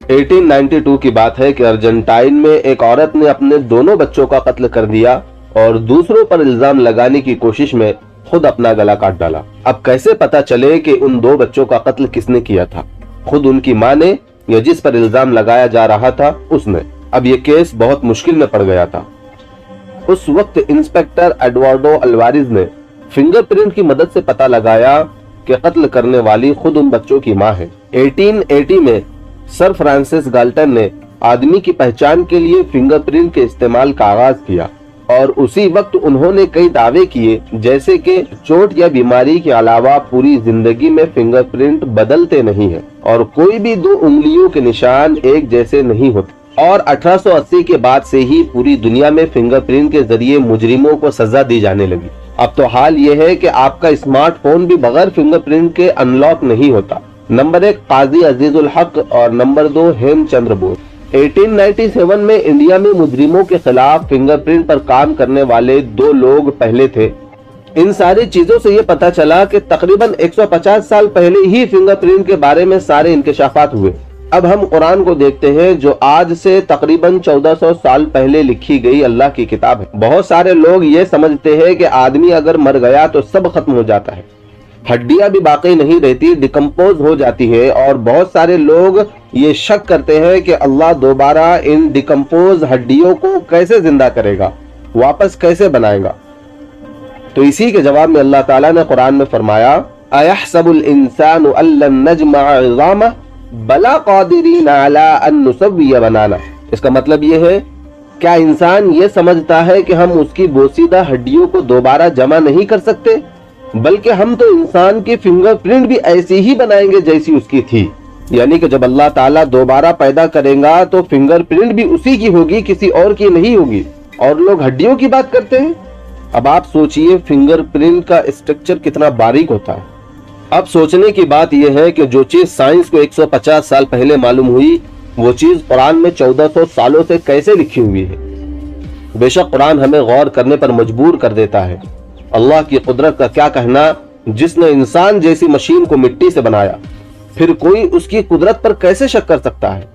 1892 की बात है कि अर्जेंटाइन में एक औरत ने अपने दोनों बच्चों का कत्ल कर दिया और दूसरों पर इल्जाम लगाने की कोशिश में खुद अपना गला काट डाला। अब कैसे पता चले कि उन दो बच्चों का कत्ल किसने किया था, खुद उनकी मां ने या जिस पर इल्जाम लगाया जा रहा था उसने। अब ये केस बहुत मुश्किल में पड़ गया था। उस वक्त इंस्पेक्टर एडवर्डो अल्वारिज ने फिंगरप्रिंट की मदद से पता लगाया कि कत्ल करने वाली खुद उन बच्चों की मां है। 1880 में सर फ्रांसिस गाल्टन ने आदमी की पहचान के लिए फिंगरप्रिंट के इस्तेमाल का आगाज किया और उसी वक्त उन्होंने कई दावे किए, जैसे कि चोट या बीमारी के अलावा पूरी जिंदगी में फिंगरप्रिंट बदलते नहीं है और कोई भी दो उंगलियों के निशान एक जैसे नहीं होते। और 1880 के बाद से ही पूरी दुनिया में फिंगरप्रिंट के जरिए मुजरिमों को सजा दी जाने लगी। अब तो हाल ये है कि आपका स्मार्टफोन भी बगैर फिंगरप्रिंट के अनलॉक नहीं होता। नंबर 1 काजी अजीजुल हक और नंबर 2 हेमचंद्र बोस। 1897 में इंडिया में मुजरिमों के खिलाफ फिंगरप्रिंट पर काम करने वाले 2 लोग पहले थे। इन सारी चीजों से ये पता चला कि तकरीबन 150 साल पहले ही फिंगरप्रिंट के बारे में सारे इंकशाफात हुए। अब हम कुरान को देखते हैं जो आज से तकरीबन 1400 साल पहले लिखी गई अल्लाह की किताब है। बहुत सारे लोग ये समझते हैं कि आदमी अगर मर गया तो सब खत्म हो जाता है, हड्डियां भी बाकी नहीं रहती, डिकम्पोज हो जाती है। और बहुत सारे लोग ये शक करते हैं कि अल्लाह दोबारा इन डिकम्पोज हड्डियों को कैसे जिंदा करेगा, वापस कैसे बनाएगा। तो इसी के जवाब में अल्लाह ताला ने कुरान में फरमाया, अयहसबुल इंसानु अल्लन नजमअ इज़ामह बला कादिरीन अला अन नुसव्विय बनाना। इसका मतलब ये है, क्या इंसान ये समझता है कि हम उसकी बोसीदा हड्डियों को दोबारा जमा नहीं कर सकते, बल्कि हम तो इंसान की फिंगरप्रिंट भी ऐसी ही बनाएंगे जैसी उसकी थी। यानी कि जब अल्लाह ताला दोबारा पैदा करेगा तो फिंगरप्रिंट भी उसी की होगी, किसी और की नहीं होगी। और लोग हड्डियों की बात करते हैं। अब आप सोचिए फिंगरप्रिंट का स्ट्रक्चर कितना बारीक होता है। अब सोचने की बात यह है कि जो चीज साइंस को 150 साल पहले मालूम हुई वो चीज कुरान में 1400 सालों से कैसे लिखी हुई है। बेशक कुरान हमें गौर करने पर मजबूर कर देता है। अल्लाह की कुदरत का क्या कहना, जिसने इंसान जैसी मशीन को मिट्टी से बनाया, फिर कोई उसकी कुदरत पर कैसे शक कर सकता है।